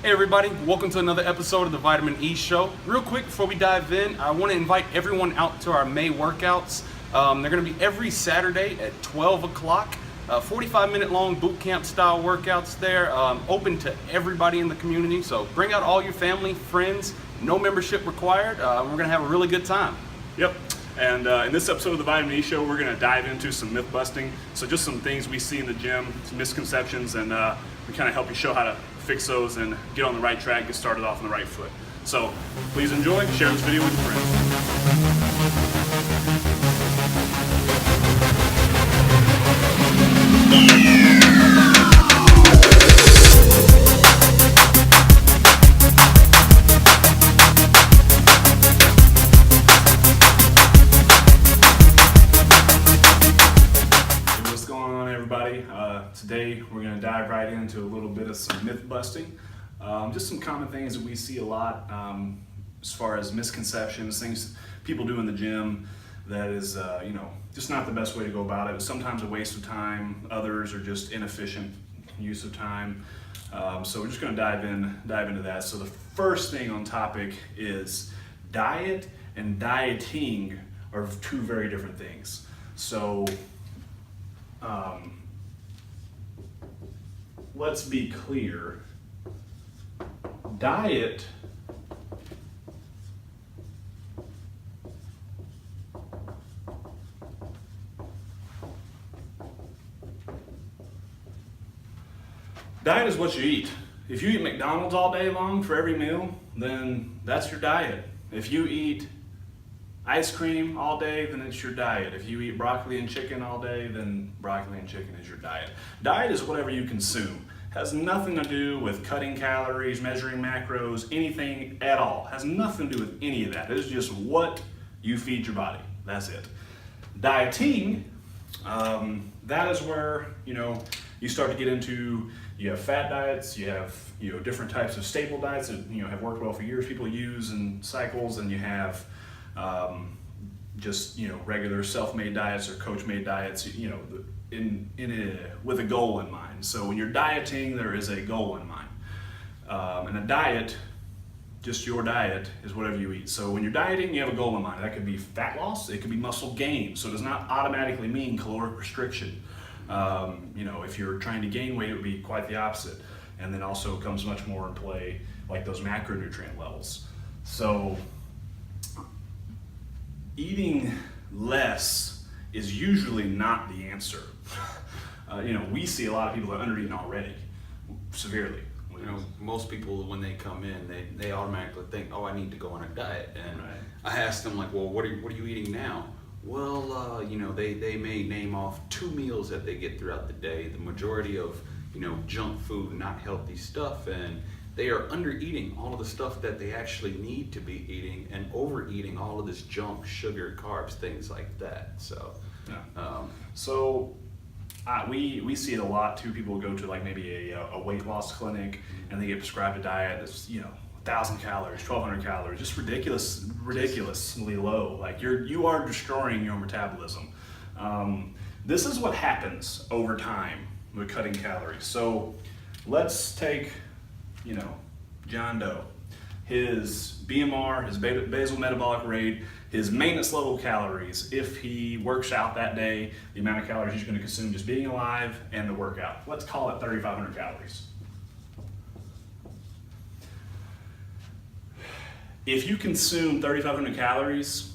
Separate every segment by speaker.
Speaker 1: Hey everybody, welcome to another episode of the Vitamin E Show. Real quick before we dive in, I want to invite everyone out to our May workouts. They're going to be every Saturday at 12 o'clock. 45-minute long boot camp style workouts there, open to everybody in the community. So bring out all your family, friends, no membership required. We're going to have a really good time.
Speaker 2: Yep. And in this episode of the Vitamin E Show, we're going to dive into some myth busting. So just some things we see in the gym, some misconceptions, and we kind of help you show how to fix those and get on the right track, get started off on the right foot. So please enjoy, share this video with your friends. What's going on, everybody? Today we're going to dive right into a little bit of some myth busting. Just some common things that we see a lot as far as misconceptions, things people do in the gym that is, just not the best way to go about it. It's sometimes a waste of time. Others are just inefficient use of time. So we're just going to dive into that. So the first thing on topic is diet and dieting are two very different things. So let's be clear. Diet is what you eat. If you eat McDonald's all day long for every meal, then that's your diet. If you eat ice cream all day, then it's your diet. If you eat broccoli and chicken all day, then broccoli and chicken is your diet. Diet is whatever you consume. Has nothing to do with cutting calories, measuring macros, anything at all. Has nothing to do with any of that. It is just what you feed your body. That's it. Dieting, that is where, you start to get into, you have fat diets, you have, different types of staple diets that, have worked well for years, people use in cycles, and you have regular self-made diets or coach-made diets, with a goal in mind. So when you're dieting, there is a goal in mind. And a diet, just your diet, is whatever you eat. So when you're dieting, you have a goal in mind. That could be fat loss, it could be muscle gain. So it does not automatically mean caloric restriction. If you're trying to gain weight, it would be quite the opposite. And then also comes much more in play, like those macronutrient levels. So eating less is usually not the answer. We see a lot of people that are under-eating already, severely.
Speaker 1: Most people, when they come in, they automatically think, oh, I need to go on a diet. And
Speaker 2: Right.
Speaker 1: I ask them, like, well, what are you eating now? Well, they may name off 2 meals that they get throughout the day, the majority of, junk food, not healthy stuff, and they are under-eating all of the stuff that they actually need to be eating and overeating all of this junk, sugar, carbs, things like that. So,
Speaker 2: Yeah. We see it a lot too. People go to like maybe a weight loss clinic and they get prescribed a diet that's 1,000 calories, 1,200 calories, just ridiculously low. Like you are destroying your metabolism. This is what happens over time with cutting calories. So let's take John Doe, his BMR, his basal metabolic rate, his maintenance level calories, if he works out that day, the amount of calories he's going to consume just being alive and the workout. Let's call it 3,500 calories. If you consume 3,500 calories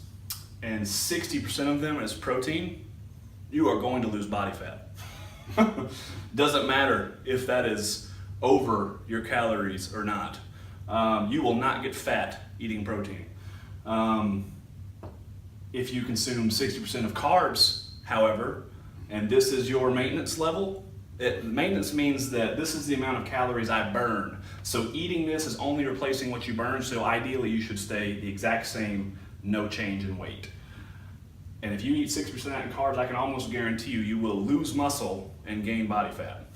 Speaker 2: and 60% of them is protein, you are going to lose body fat. Doesn't matter if that is over your calories or not. You will not get fat eating protein. If you consume 60% of carbs, however, and this is your maintenance level, maintenance means that this is the amount of calories I burn. So eating this is only replacing what you burn, so ideally you should stay the exact same, no change in weight. And if you eat 60% of that in carbs, I can almost guarantee you will lose muscle and gain body fat.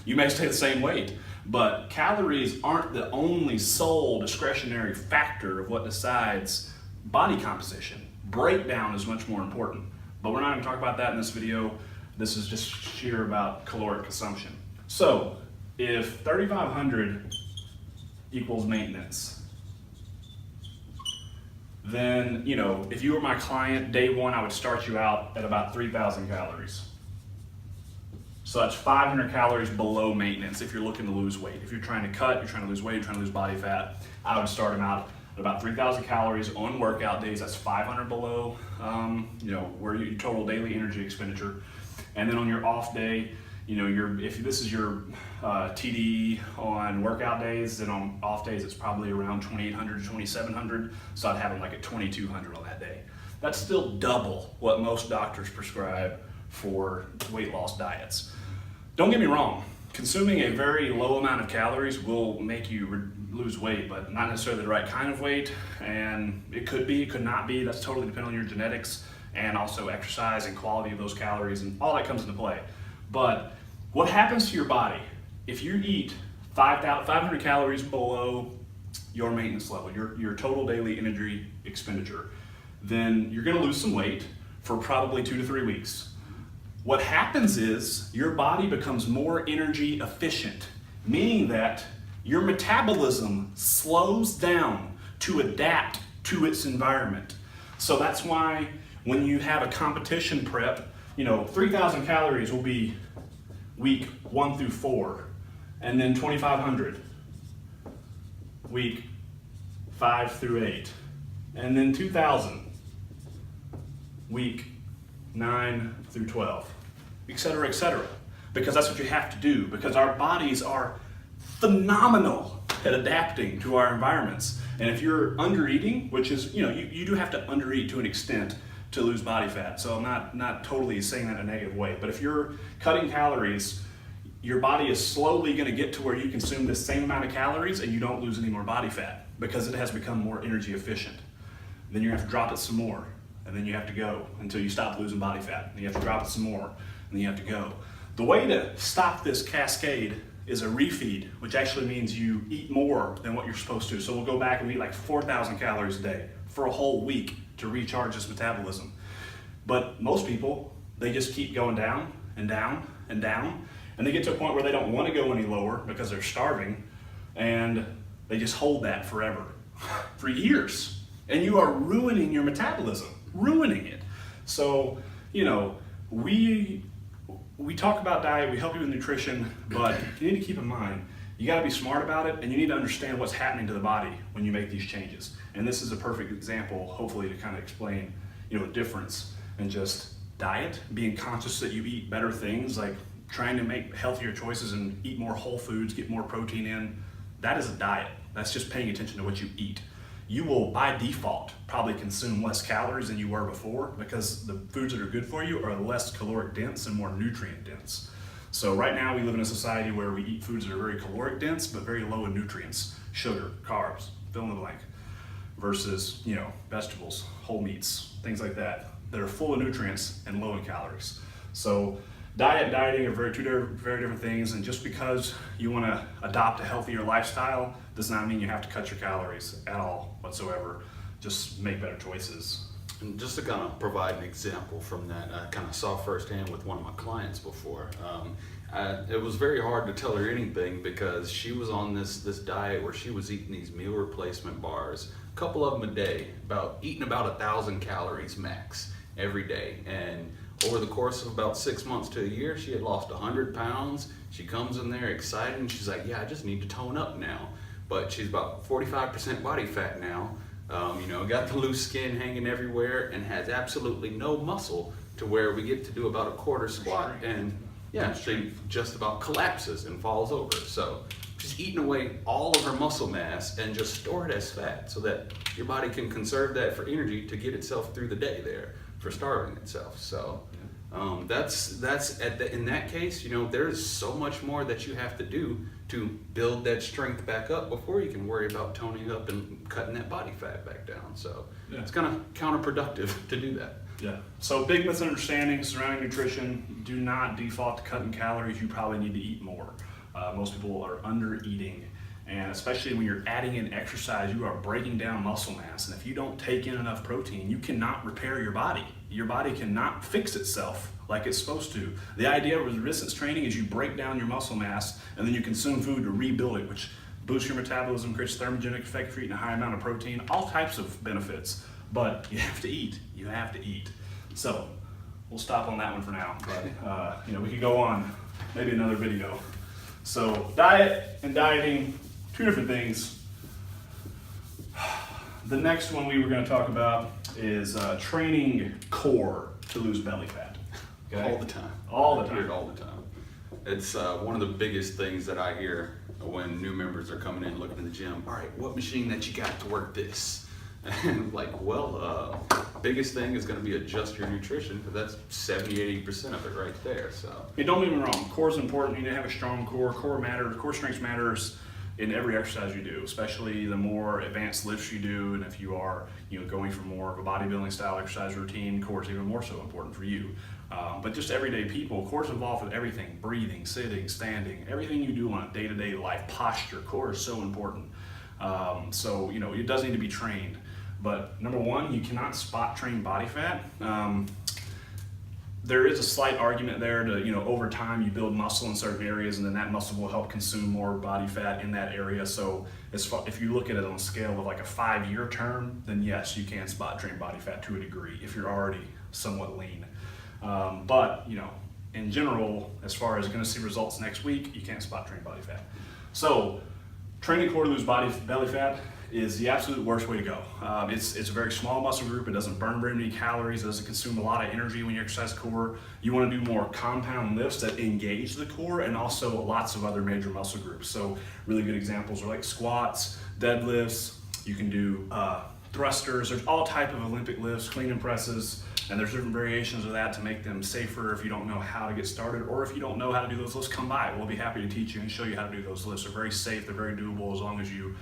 Speaker 2: You may stay the same weight, but calories aren't the only sole discretionary factor of what decides body composition. Breakdown is much more important, but we're not going to talk about that in this video. This is just sheer about caloric consumption. So if 3,500 equals maintenance. Then, you know, if you were my client, day one, I would start you out at about 3,000 calories. So that's 500 calories below maintenance if you're looking to lose weight. If you're trying to cut, you're trying to lose weight, you're trying to lose body fat, I would start them out at about 3,000 calories on workout days. That's 500 below, you know, where your total daily energy expenditure. And then on your off day, you know, if this is your TDE on workout days, then on off days it's probably around 2,800 to 2,700. So I'd have them like at 2,200 on that day. That's still double what most doctors prescribe for weight loss diets. Don't get me wrong, consuming a very low amount of calories will make you lose weight, but not necessarily the right kind of weight. And it could be, it could not be. That's totally dependent on your genetics and also exercise and quality of those calories, and all that comes into play. But what happens to your body if you eat 500 calories below your maintenance level, your total daily energy expenditure? Then you're gonna lose some weight for probably 2 to 3 weeks. What happens is your body becomes more energy efficient, meaning that your metabolism slows down to adapt to its environment. So that's why when you have a competition prep, you know, 3,000 calories will be week 1 through 4, and then 2,500 week 5 through 8, and then 2,000 week 9 through 12, etc., etc. Because that's what you have to do, because our bodies are phenomenal at adapting to our environments. And if you're under eating, which is, you know, you do have to under eat to an extent to lose body fat. So I'm not totally saying that in a negative way, but if you're cutting calories, your body is slowly going to get to where you consume the same amount of calories and you don't lose any more body fat because it has become more energy efficient. Then you have to drop it some more, and then you have to go until you stop losing body fat. Then you have to drop it some more, and then you have to go. The way to stop this cascade is a refeed, which actually means you eat more than what you're supposed to. So we'll go back and eat like 4,000 calories a day for a whole week to recharge this metabolism. But most people, they just keep going down and down and down, and they get to a point where they don't want to go any lower because they're starving, and they just hold that forever, for years. And you are ruining your metabolism, ruining it. So, you know, we talk about diet, we help you with nutrition, but you need to keep in mind, you gotta be smart about it, and you need to understand what's happening to the body when you make these changes. And this is a perfect example, hopefully, to kind of explain, you know, the difference in just diet, being conscious that you eat better things, like trying to make healthier choices and eat more whole foods, get more protein in. That is a diet. That's just paying attention to what you eat. You will, by default, probably consume less calories than you were before because the foods that are good for you are less caloric dense and more nutrient dense. So right now we live in a society where we eat foods that are very caloric dense but very low in nutrients, sugar, carbs, fill in the blank, versus, you know, vegetables, whole meats, things like that are full of nutrients and low in calories. So diet and dieting are very different things, and just because you want to adopt a healthier lifestyle does not mean you have to cut your calories at all whatsoever. Just make better choices.
Speaker 3: And just to kind of provide an example from that, I kind of saw firsthand with one of my clients before. It was very hard to tell her anything because she was on this diet where she was eating these meal replacement bars, a couple of them a day, eating about 1,000 calories max every day. And over the course of about 6 months to a year, she had lost 100 pounds. She comes in there excited and she's like, yeah, I just need to tone up now. But she's about 45% body fat now. You know, got the loose skin hanging everywhere and has absolutely no muscle to where we get to do about a quarter squat and yeah, she just about collapses and falls over. So she's eating away all of her muscle mass and just store it as fat so that your body can conserve that for energy to get itself through the day there for starving itself. So that's in that case, you know, there's so much more that you have to do to build that strength back up before you can worry about toning up and cutting that body fat back down. So it's kind of counterproductive to do that.
Speaker 2: Yeah. So big misunderstandings surrounding nutrition. Do not default to cutting calories. You probably need to eat more. Most people are under eating, and especially when you're adding in exercise, you are breaking down muscle mass. And if you don't take in enough protein, you cannot repair your body. Your body cannot fix itself like it's supposed to. The idea of resistance training is you break down your muscle mass and then you consume food to rebuild it, which boosts your metabolism, creates thermogenic effect for eating a high amount of protein, all types of benefits. But you have to eat. You have to eat. So we'll stop on that one for now. But we could go on maybe another video. So diet and dieting, two different things. The next one we were going to talk about is training core to lose belly fat.
Speaker 3: Okay? All the time.
Speaker 2: All the
Speaker 3: I hear
Speaker 2: time.
Speaker 3: it all the time. It's one of the biggest things that I hear when new members are coming in looking in the gym. All right, what machine that you got to work this? And like, biggest thing is going to be adjust your nutrition, because that's 70-80% of it right there. So
Speaker 2: don't get me wrong, core is important. You need to have a strong core. Core matters. Core strength matters in every exercise you do, especially the more advanced lifts you do, and if you are going for more of a bodybuilding style exercise routine, core is even more so important for you. But just everyday people, core is involved with everything: breathing, sitting, standing, everything you do on a day-to-day life. Posture, core is so important. So it does need to be trained. But number one, you cannot spot train body fat. There is a slight argument there to, over time you build muscle in certain areas, and then that muscle will help consume more body fat in that area. So if you look at it on a scale of like a 5-year term, then yes, you can spot train body fat to a degree if you're already somewhat lean. But in general, as far as going to see results next week, you can't spot train body fat. So training core to lose belly fat is the absolute worst way to go. It's a very small muscle group. It doesn't burn very many calories. It doesn't consume a lot of energy when you exercise core. You want to do more compound lifts that engage the core, and also lots of other major muscle groups. So really good examples are like squats, deadlifts. You can do thrusters. There's all type of Olympic lifts, clean and presses, and there's different variations of that to make them safer if you don't know how to get started, or if you don't know how to do those lifts, come by. We'll be happy to teach you and show you how to do those lifts. They're very safe. They're very doable as long as you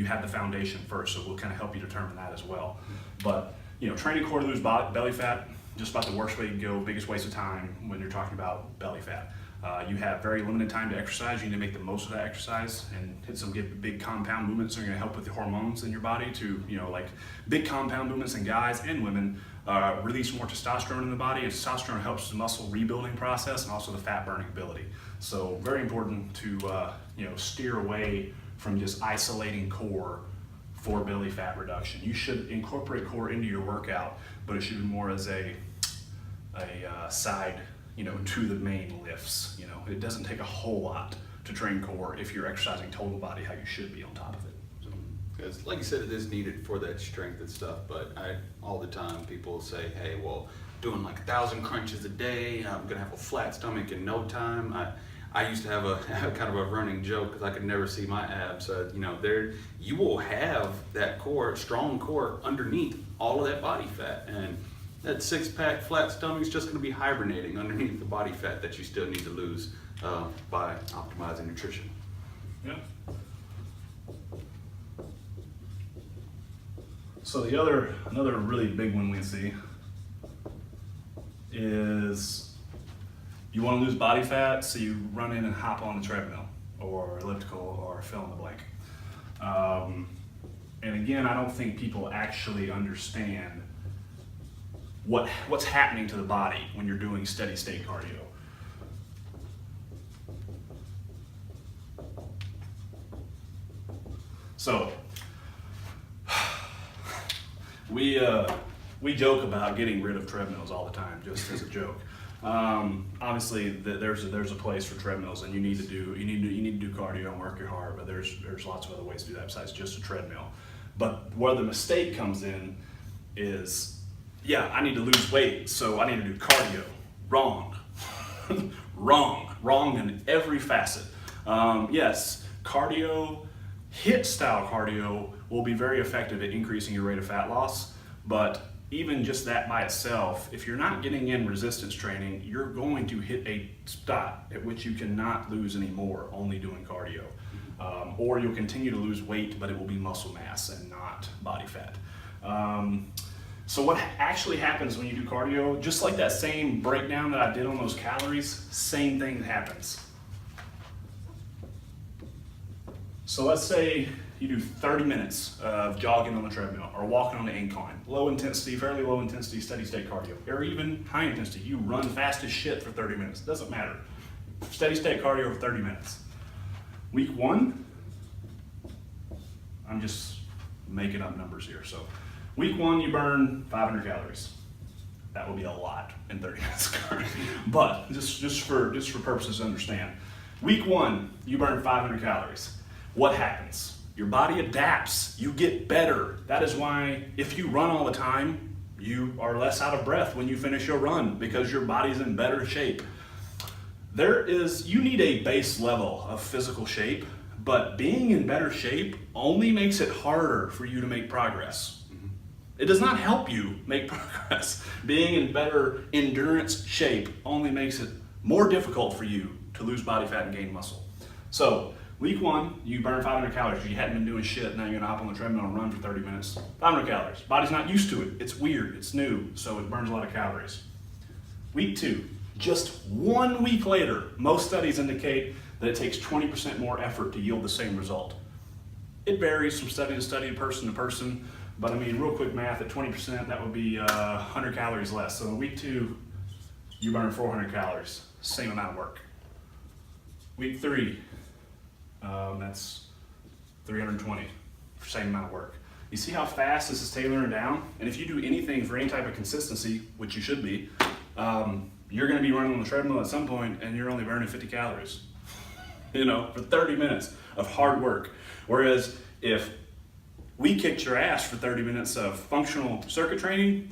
Speaker 2: have the foundation first, so we'll kind of help you determine that as well. But training core to lose belly fat, just about the worst way to go, biggest waste of time when you're talking about belly fat. You have very limited time to exercise. You need to make the most of that exercise and hit some big compound movements that are going to help with the hormones in your body to, like big compound movements in guys and women release more testosterone in the body, and testosterone helps the muscle rebuilding process and also the fat burning ability. So very important to steer away from just isolating core for belly fat reduction. You should incorporate core into your workout, but it should be more as a side, to the main lifts. It doesn't take a whole lot to train core if you're exercising total body how you should be on top of it. So,
Speaker 3: because like you said, it is needed for that strength and stuff, but all the time people say, hey, well, doing like 1,000 crunches a day, I'm gonna have a flat stomach in no time. I used to have kind of a running joke because I could never see my abs. There you will have that core, strong core, underneath all of that body fat, and that 6-pack flat stomach is just going to be hibernating underneath the body fat that you still need to lose by optimizing nutrition.
Speaker 2: Yeah. So another really big one we see is you want to lose body fat, so you run in and hop on the treadmill or elliptical or fill in the blank. And again, I don't think people actually understand what's happening to the body when you're doing steady state cardio. So we joke about getting rid of treadmills all the time, just as a joke. Obviously, there's a place for treadmills, and you need to do cardio and work your heart. But there's lots of other ways to do that besides just a treadmill. But where the mistake comes in is, I need to lose weight, so I need to do cardio. Wrong. Wrong in every facet. Yes, cardio, HIIT style cardio will be very effective at increasing your rate of fat loss, but even just that by itself, if you're not getting in resistance training, you're going to hit a spot at which you cannot lose any more only doing cardio. Or you'll continue to lose weight, but it will be muscle mass and not body fat. So what actually happens when you do cardio, just like that same breakdown that I did on those calories, same thing happens. So let's say you do 30 minutes of jogging on the treadmill or walking on the incline, fairly low intensity, steady state cardio, or even high intensity. You run fast as shit for 30 minutes, doesn't matter. Steady state cardio for 30 minutes. Week 1, I'm just making up numbers here. So week 1, you burn 500 calories. That will be a lot in 30 minutes. But just for purposes to understand, week 1, you burn 500 calories. What happens? Your body adapts. You get better. That is why if you run all the time, you are less out of breath when you finish your run because your body's in better shape. You need a base level of physical shape, but being in better shape only makes it harder for you to make progress. It does not help you make progress. Being in better endurance shape only makes it more difficult for you to lose body fat and gain muscle. So week 1, you burn 500 calories. You hadn't been doing shit. Now you're gonna hop on the treadmill and run for 30 minutes. 500 calories. Body's not used to it. It's weird. It's new. So it burns a lot of calories. Week 2, just 1 week later, most studies indicate that it takes 20% more effort to yield the same result. It varies from study to study, person to person. But I mean, real quick math, at 20%, that would be 100 calories less. So in week 2, you burn 400 calories, same amount of work. Week 3, that's 320, same amount of work. You see how fast this is tailoring down? And if you do anything for any type of consistency, which you should be, you're gonna be running on the treadmill at some point and you're only burning 50 calories, for 30 minutes of hard work. Whereas if we kicked your ass for 30 minutes of functional circuit training,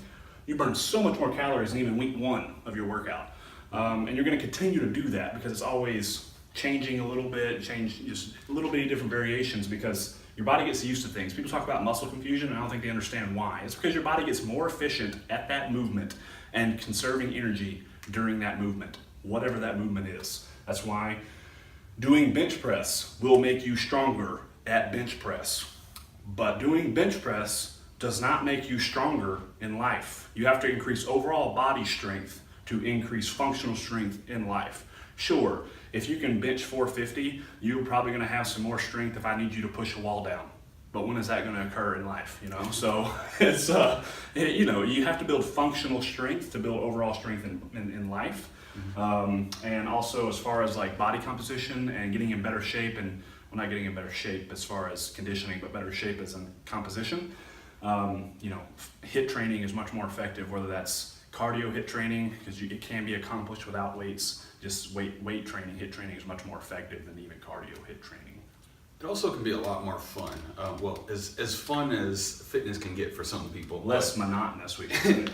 Speaker 2: you burn so much more calories than even week 1 of your workout. And you're gonna continue to do that because it's always changing a little bit, just a little bit of different variations because your body gets used to things. People talk about muscle confusion and I don't think they understand why. It's because your body gets more efficient at that movement and conserving energy during that movement, whatever that movement is. That's why doing bench press will make you stronger at bench press. But doing bench press does not make you stronger in life. You have to increase overall body strength to increase functional strength in life. Sure, if you can bench 450, you're probably gonna have some more strength if I need you to push a wall down. But when is that gonna occur in life, So it's, you have to build functional strength to build overall strength in life. And also as far as like body composition and getting in better shape and well, not getting in better shape as far as conditioning, but better shape as in composition. HIIT training is much more effective, whether that's cardio HIIT training, because it can be accomplished without weights. Just weight training, HIIT training is much more effective than even cardio HIIT training.
Speaker 3: It also can be a lot more fun. As fun as fitness can get for some people.
Speaker 2: Less monotonous, we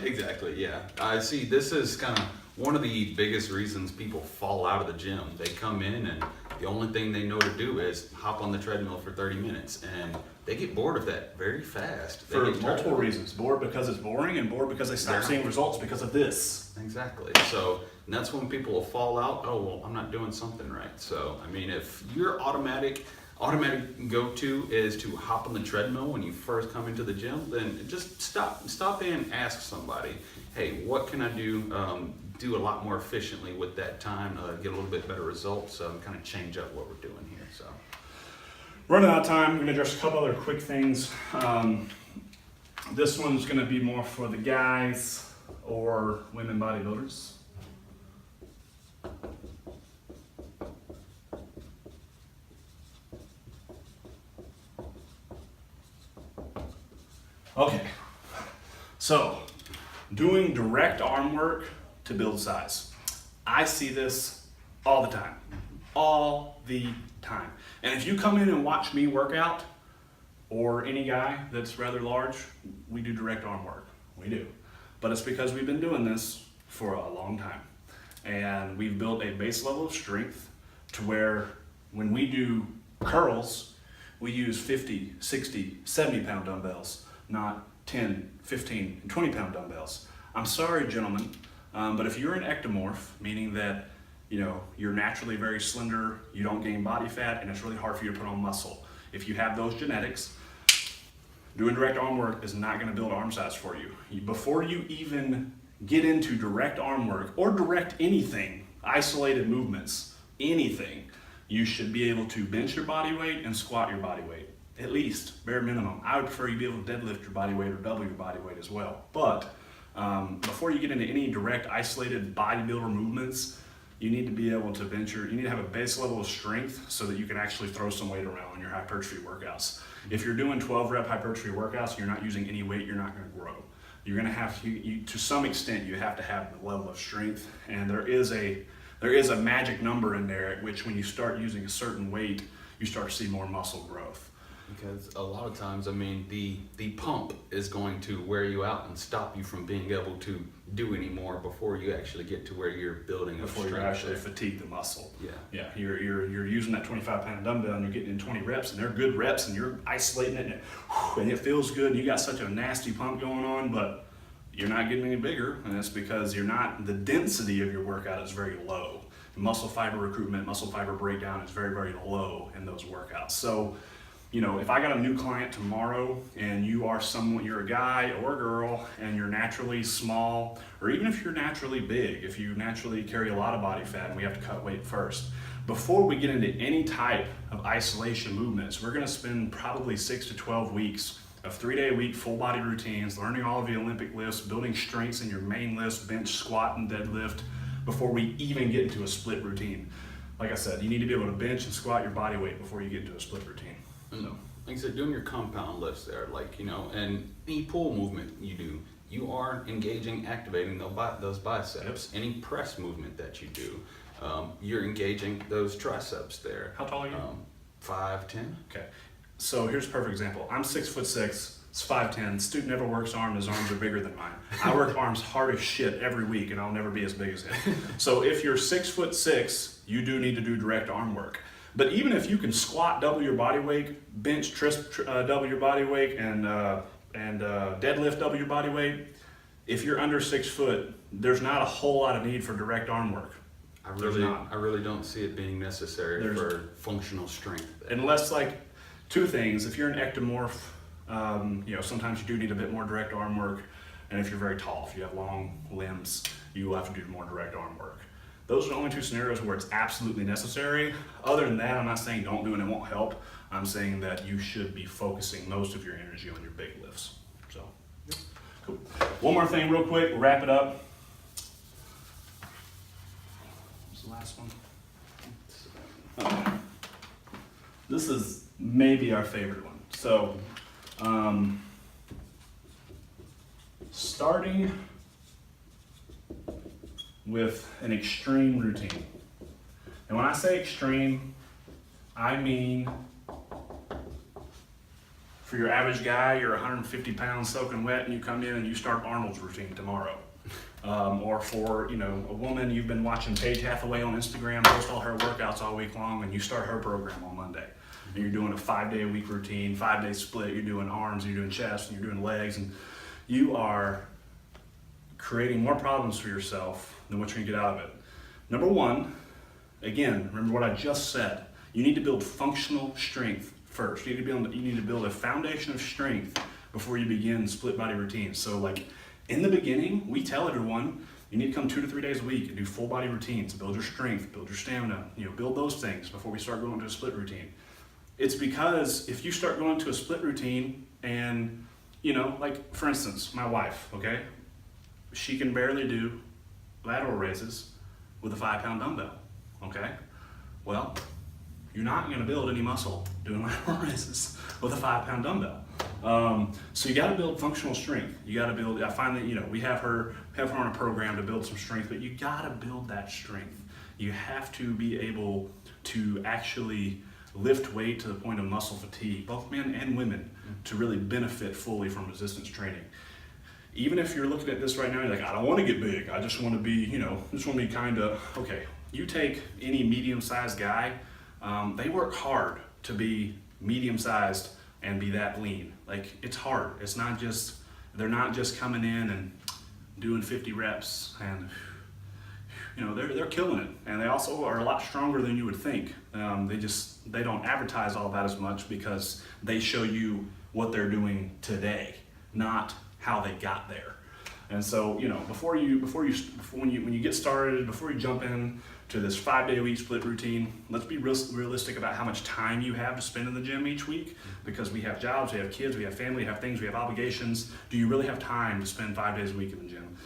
Speaker 3: Exactly, yeah. I see this is kind of one of the biggest reasons people fall out of the gym. They come in and the only thing they know to do is hop on the treadmill for 30 minutes and they get bored of that very fast.
Speaker 2: For multiple reasons. Bored because it's boring and bored because they stop seeing results because of this.
Speaker 3: Exactly. So and that's when people will fall out. Oh, well, I'm not doing something right. So, I mean, if your automatic go-to is to hop on the treadmill when you first come into the gym, then just stop in and ask somebody, hey, what can I do a lot more efficiently with that time, get a little bit better results, kind of change up what we're doing here. So
Speaker 2: running out of time, I'm going to address a couple other quick things. This one's going to be more for the guys or women bodybuilders. Okay, so doing direct arm work to build size. I see this all the time. And if you come in and watch me work out, or any guy that's rather large, we do direct arm work. We do. But it's because we've been doing this for a long time. And we've built a base level of strength to where when we do curls, we use 50, 60, 70 pound dumbbells, not 10, 15, and 20 pound dumbbells. I'm sorry, gentlemen, but if you're an ectomorph, meaning that you're naturally very slender, you don't gain body fat, and it's really hard for you to put on muscle. If you have those genetics, doing direct arm work is not going to build arm size for you. Before you even get into direct arm work or direct anything, isolated movements, anything, you should be able to bench your body weight and squat your body weight. At least, bare minimum. I would prefer you be able to deadlift your body weight or double your body weight as well. But before you get into any direct isolated bodybuilder movements, you need to be able to you need to have a base level of strength so that you can actually throw some weight around in your hypertrophy workouts. If you're doing 12 rep hypertrophy workouts and you're not using any weight, you're not going to grow. You're going to have to some extent, you have to have the level of strength, and there is a magic number in there at which when you start using a certain weight, you start to see more muscle growth.
Speaker 3: Because a lot of times, I mean, the pump is going to wear you out and stop you from being able to do any more before you actually get to where you're building up
Speaker 2: Before you
Speaker 3: strength
Speaker 2: actually
Speaker 3: there.
Speaker 2: fatigue the muscle.
Speaker 3: Yeah.
Speaker 2: Yeah, you're using that 25-pound dumbbell and you're getting in 20 reps, and they're good reps, and you're isolating it, and it feels good, and you got such a nasty pump going on, but you're not getting any bigger, and that's because the density of your workout is very low. Muscle fiber recruitment, muscle fiber breakdown is very, very low in those workouts. So, if I got a new client tomorrow and you're a guy or a girl and you're naturally small, or even if you're naturally big, if you naturally carry a lot of body fat and we have to cut weight first, before we get into any type of isolation movements, we're gonna spend probably 6 to 12 weeks of 3-day-a-week full body routines, learning all of the Olympic lifts, building strengths in your main lifts, bench, squat, and deadlift, before we even get into a split routine. Like I said, you need to be able to bench and squat your body weight before you get into a split routine.
Speaker 3: So, like I said, doing your compound lifts there, and any pull movement you do, you are activating those biceps.
Speaker 2: Yep.
Speaker 3: Any press movement that you do, you're engaging those triceps there.
Speaker 2: How tall are you?
Speaker 3: 5'10".
Speaker 2: Okay, so here's a perfect example. I'm 6'6", it's 5'10". Student never works arms, his arms are bigger than mine. I work arms hard as shit every week, and I'll never be as big as him. So if you're 6'6", you do need to do direct arm work. But even if you can squat double your body weight, bench double your body weight, and deadlift double your body weight, if you're under 6 foot, there's not a whole lot of need for direct arm work.
Speaker 3: I really don't see it being necessary for functional strength.
Speaker 2: Unless, two things. If you're an ectomorph, sometimes you do need a bit more direct arm work. And if you're very tall, if you have long limbs, you will have to do more direct arm work. Those are the only two scenarios where it's absolutely necessary. Other than that, I'm not saying don't do it and it won't help. I'm saying that you should be focusing most of your energy on your big lifts. So, cool. One more thing real quick, we'll wrap it up. What's the last one? Okay. This is maybe our favorite one. So, starting with an extreme routine. And when I say extreme, I mean for your average guy, you're 150 pounds soaking wet and you come in and you start Arnold's routine tomorrow. Or for a woman, you've been watching Paige Hathaway on Instagram post all her workouts all week long, and you start her program on Monday. And you're doing a 5-day-a-week routine, 5-day split, you're doing arms, you're doing chest, and you're doing legs, and you are creating more problems for yourself than what you're gonna get out of it. Number one, again, remember what I just said. You need to build functional strength first. You need to build a foundation of strength before you begin split body routines. So in the beginning, we tell everyone you need to come 2 to 3 days a week and do full body routines, build your strength, build your stamina, build those things before we start going to a split routine. It's because if you start going to a split routine and, for instance, my wife, okay? She can barely do lateral raises with a 5-pound dumbbell, okay? Well, you're not gonna build any muscle doing lateral raises with a 5-pound dumbbell. So you gotta build functional strength. You gotta build, I find that, we have her on a program to build some strength, but you gotta build that strength. You have to be able to actually lift weight to the point of muscle fatigue, both men and women, to really benefit fully from resistance training. Even if you're looking at this right now, you're like, I don't want to get big. I just want to be, kind of, okay. You take any medium-sized guy, they work hard to be medium-sized and be that lean. It's hard. It's not just, they're not just coming in and doing 50 reps and, they're killing it. And they also are a lot stronger than you would think. They don't advertise all that as much because they show you what they're doing today, not how they got there. And so, when you get started, before you jump in to this 5-day-a-week split routine, let's be realistic about how much time you have to spend in the gym each week, because we have jobs, we have kids, we have family, we have things, we have obligations. Do you really have time to spend 5 days a week in the gym?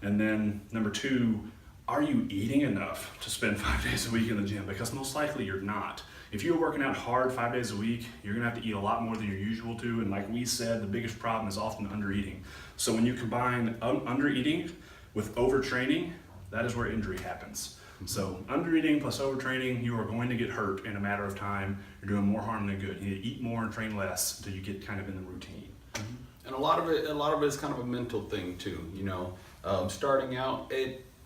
Speaker 2: And then number two, are you eating enough to spend 5 days a week in the gym? Because most likely you're not. If you're working out hard 5 days a week, you're gonna have to eat a lot more than you're usual to. And like we said, the biggest problem is often undereating. So when you combine undereating with overtraining, that is where injury happens. So undereating plus overtraining, you are going to get hurt in a matter of time. You're doing more harm than good. You need to eat more and train less until you get kind of in the routine.
Speaker 3: And a lot of it is kind of a mental thing too. You know, starting out,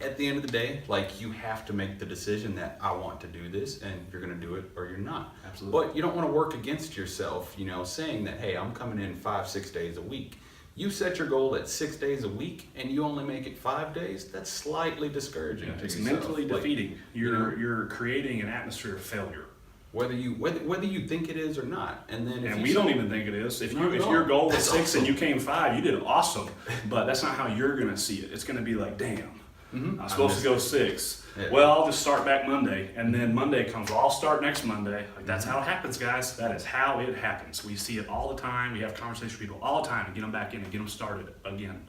Speaker 3: at the end of the day, like, you have to make the decision that I want to do this, and you're going to do it or you're not.
Speaker 2: Absolutely.
Speaker 3: But you don't want to work against yourself. You know, saying that, hey, I'm coming in 5-6 days a week. You set your goal at 6 days a week, and you only make it 5 days. That's slightly discouraging.
Speaker 2: Yeah,
Speaker 3: to
Speaker 2: it's
Speaker 3: yourself.
Speaker 2: mentally
Speaker 3: Like,
Speaker 2: defeating.
Speaker 3: you know,
Speaker 2: You're creating an atmosphere of failure.
Speaker 3: whether you think it is or not, and then if
Speaker 2: And
Speaker 3: you
Speaker 2: we don't even think it is. If
Speaker 3: Not at
Speaker 2: your
Speaker 3: all.
Speaker 2: goal was
Speaker 3: That's
Speaker 2: 6
Speaker 3: awesome.
Speaker 2: and you came 5, you did awesome. But that's not how you're gonna see it. It's gonna be like, damn, I'm supposed to go 6.
Speaker 3: Yeah.
Speaker 2: Well, I'll just start back Monday, and then Monday comes. Well, I'll start next Monday. Like, that's how it happens, guys. That is how it happens. We see it all the time. We have conversations with people all the time to get them back in and get them started again.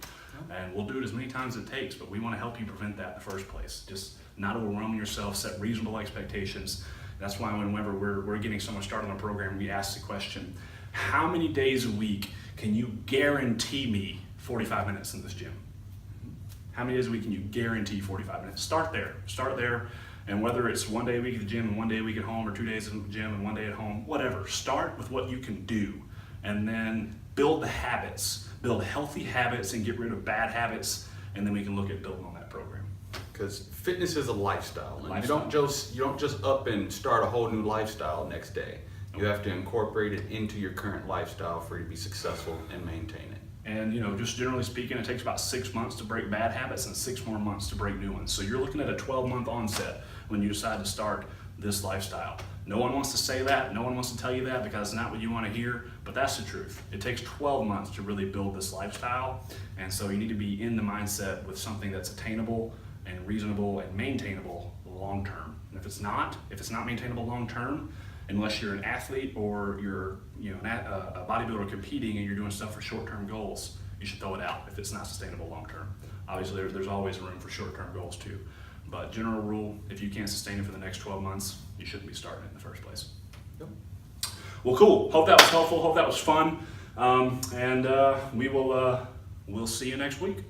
Speaker 2: And we'll do it as many times as it takes, but we want to help you prevent that in the first place. Just not overwhelm yourself, set reasonable expectations. That's why whenever we're getting someone started on a program, we ask the question, how many days a week can you guarantee me 45 minutes in this gym? How many days a week can you guarantee 45 minutes? Start there. And whether it's 1 day a week at the gym and 1 day a week at home, or 2 days in the gym and 1 day at home, whatever. Start with what you can do, and then build the habits. Build healthy habits and get rid of bad habits, and then we can look at building on that program.
Speaker 3: Because fitness is a lifestyle, and
Speaker 2: Lifestyle.
Speaker 3: you don't just up and start a whole new lifestyle next day. You have to incorporate it into your current lifestyle for you to be successful and maintain it.
Speaker 2: And just generally speaking, it takes about 6 months to break bad habits and 6 more months to break new ones. So you're looking at a 12-month onset when you decide to start this lifestyle. No one wants to say that, no one wants to tell you that, because it's not what you want to hear, but that's the truth. It takes 12 months to really build this lifestyle, and so you need to be in the mindset with something that's attainable and reasonable and maintainable long term. And if it's not maintainable long term, unless you're an athlete or you're a bodybuilder competing and you're doing stuff for short-term goals, you should throw it out if it's not sustainable long term. Obviously, there's always room for short-term goals too. But general rule, if you can't sustain it for the next 12 months, you shouldn't be starting it in the first place.
Speaker 3: Yep.
Speaker 2: Well, cool. Hope that was helpful. Hope that was fun. And we'll see you next week.